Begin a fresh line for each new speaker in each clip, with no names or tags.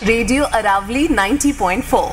Radio Aravalli 90.4।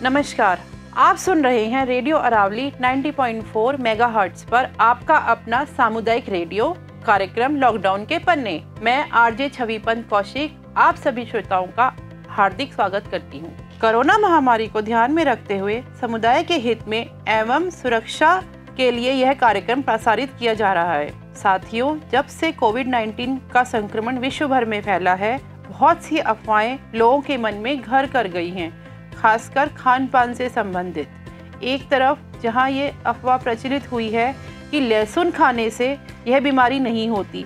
नमस्कार, आप सुन रहे हैं रेडियो अरावली 90.4 मेगाहर्ट्ज पर आपका अपना सामुदायिक रेडियो कार्यक्रम लॉकडाउन के पन्ने। मैं आरजे छविपंत कौशिक आप सभी श्रोताओं का हार्दिक स्वागत करती हूं। कोरोना महामारी को ध्यान में रखते हुए समुदाय के हित में एवं सुरक्षा के लिए यह कार्यक्रम प्रसारित किया जा रहा है। साथियों, जब से कोविड-19 का संक्रमण विश्व भर में फैला है, बहुत सी अफवाहें लोगों के मन में घर कर गई हैं, खासकर खान पान से संबंधित। एक तरफ जहां ये अफवाह प्रचलित हुई है कि लहसुन खाने से यह बीमारी नहीं होती,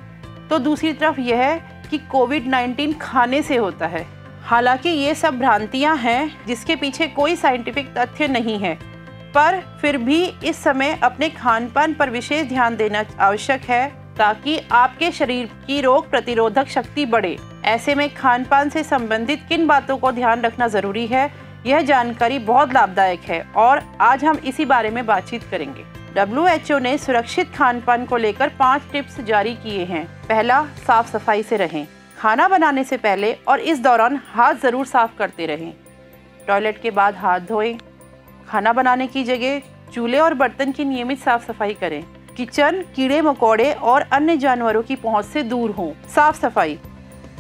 तो दूसरी तरफ यह है कि कोविड-19 खाने से होता है। हालांकि ये सब भ्रांतियां हैं जिसके पीछे कोई साइंटिफिक तथ्य नहीं है, पर फिर भी इस समय अपने खान पान पर विशेष ध्यान देना आवश्यक है ताकि आपके शरीर की रोग प्रतिरोधक शक्ति बढ़े। ऐसे में खान पान से संबंधित किन बातों को ध्यान रखना ज़रूरी है, यह जानकारी बहुत लाभदायक है और आज हम इसी बारे में बातचीत करेंगे। WHO ने सुरक्षित खान पान को लेकर 5 टिप्स जारी किए हैं। पहला, साफ सफाई से रहें। खाना बनाने से पहले और इस दौरान हाथ ज़रूर साफ करते रहें। टॉयलेट के बाद हाथ धोएं। खाना बनाने की जगह चूल्हे और बर्तन की नियमित साफ सफाई करें। किचन कीड़े मकोड़े और अन्य जानवरों की पहुंच से दूर हो। साफ सफाई।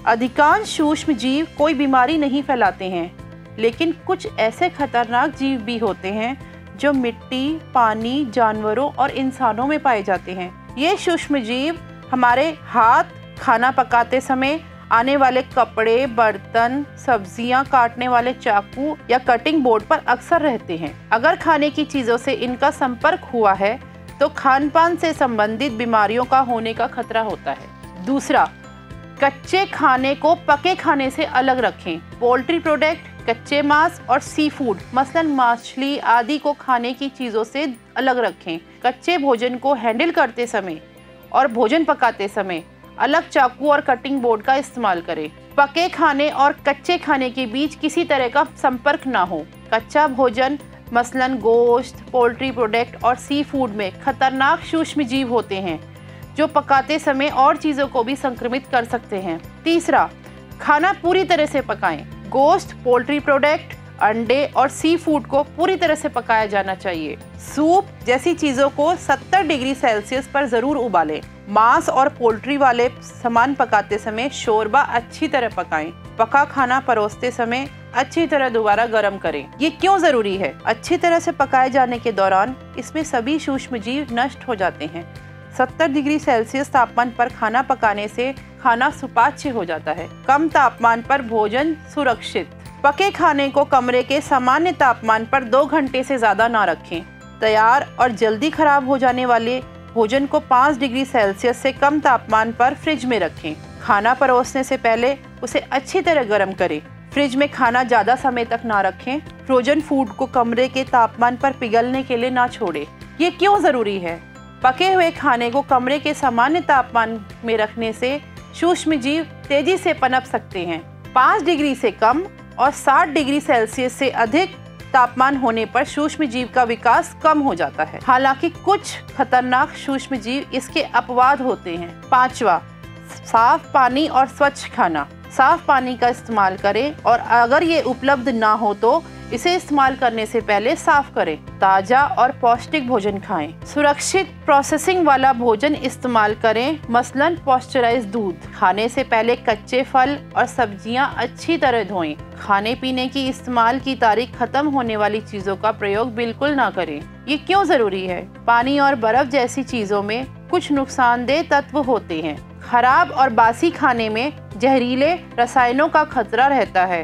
अधिकांश सूक्ष्म जीव कोई बीमारी नहीं फैलाते हैं, लेकिन कुछ ऐसे खतरनाक जीव भी होते हैं जो मिट्टी, पानी, जानवरों और इंसानों में पाए जाते हैं। ये सूक्ष्म जीव हमारे हाथ, खाना पकाते समय आने वाले कपड़े, बर्तन, सब्जियां काटने वाले चाकू या कटिंग बोर्ड पर अक्सर रहते हैं। अगर खाने की चीज़ों से इनका संपर्क हुआ है तो खान पान से संबंधित बीमारियों का होने का खतरा होता है। दूसरा, कच्चे खाने को पके खाने से अलग रखें। पोल्ट्री प्रोडक्ट, कच्चे मांस और सी फूड मसलन मछली आदि को खाने की चीज़ों से अलग रखें। कच्चे भोजन को हैंडल करते समय और भोजन पकाते समय अलग चाकू और कटिंग बोर्ड का इस्तेमाल करें। पके खाने और कच्चे खाने के बीच किसी तरह का संपर्क ना हो। कच्चा भोजन मसलन गोश्त, पोल्ट्री प्रोडक्ट और सी फूड में खतरनाक सूक्ष्म जीव होते हैं जो पकाते समय और चीज़ों को भी संक्रमित कर सकते हैं। तीसरा, खाना पूरी तरह से पकाएं। गोश्त, पोल्ट्री प्रोडक्ट, अंडे और सी फूड को पूरी तरह से पकाया जाना चाहिए। सूप जैसी चीज़ों को 70 डिग्री सेल्सियस पर ज़रूर उबालें। मांस और पोल्ट्री वाले सामान पकाते समय शोरबा अच्छी तरह पकाएं। पका खाना परोसते समय अच्छी तरह दोबारा गर्म करें। ये क्यों ज़रूरी है? अच्छी तरह से पकाए जाने के दौरान इसमें सभी सूक्ष्म जीव नष्ट हो जाते हैं। 70 डिग्री सेल्सियस तापमान पर खाना पकाने से खाना सुपाच्य हो जाता है। कम तापमान पर भोजन सुरक्षित। पके खाने को कमरे के सामान्य तापमान पर 2 घंटे से ज़्यादा ना रखें। तैयार और जल्दी खराब हो जाने वाले भोजन को 5 डिग्री सेल्सियस से कम तापमान पर फ्रिज में रखें। खाना परोसने से पहले उसे अच्छी तरह गर्म करें। फ्रिज में खाना ज़्यादा समय तक ना रखें। फ्रोजन फूड को कमरे के तापमान पर पिघलने के लिए ना छोड़ें। ये क्यों ज़रूरी है? पके हुए खाने को कमरे के सामान्य तापमान में रखने से सूक्ष्म जीव तेजी से पनप सकते हैं। 5 डिग्री से कम और 60 डिग्री सेल्सियस से अधिक तापमान होने पर सूक्ष्म जीव का विकास कम हो जाता है। हालांकि कुछ खतरनाक सूक्ष्म जीव इसके अपवाद होते हैं। 5वां, साफ पानी और स्वच्छ खाना। साफ पानी का इस्तेमाल करें और अगर ये उपलब्ध ना हो तो इसे इस्तेमाल करने से पहले साफ करें। ताज़ा और पौष्टिक भोजन खाएं। सुरक्षित प्रोसेसिंग वाला भोजन इस्तेमाल करें, मसलन पॉस्चराइज्ड दूध। खाने से पहले कच्चे फल और सब्जियां अच्छी तरह धोएं। खाने पीने की इस्तेमाल की तारीख खत्म होने वाली चीज़ों का प्रयोग बिल्कुल ना करें। ये क्यों ज़रूरी है? पानी और बर्फ़ जैसी चीज़ों में कुछ नुकसानदेह तत्व होते हैं। खराब और बासी खाने में जहरीले रसायनों का खतरा रहता है।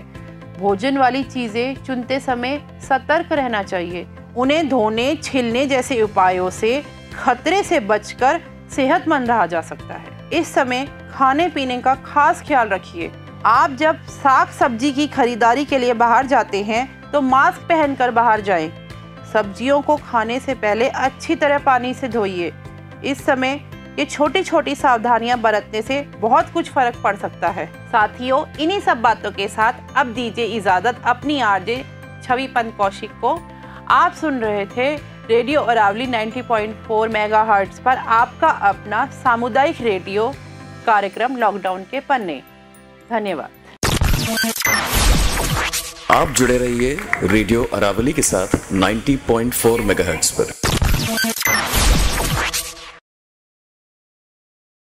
भोजन वाली चीज़ें चुनते समय सतर्क रहना चाहिए। उन्हें धोने, छिलने जैसे उपायों से खतरे से बचकर सेहतमंद रहा जा सकता है। इस समय खाने पीने का खास ख्याल रखिए। आप जब साग सब्जी की खरीदारी के लिए बाहर जाते हैं तो मास्क पहनकर बाहर जाएं। सब्जियों को खाने से पहले अच्छी तरह पानी से धोइए। इस समय ये छोटी छोटी सावधानियां बरतने से बहुत कुछ फर्क पड़ सकता है। साथियों, इन्हीं सब बातों के साथ अब दीजिए इजाज़त अपनी आरजे छविपंत कौशिक को। आप सुन रहे थे रेडियो अरावली 90.4 मेगाहर्ट्ज़ पर आपका अपना सामुदायिक रेडियो कार्यक्रम लॉकडाउन के पन्ने। धन्यवाद।
आप जुड़े रहिए रेडियो अरावली के साथ 90.4 मेगाहर्ट्ज़ पर।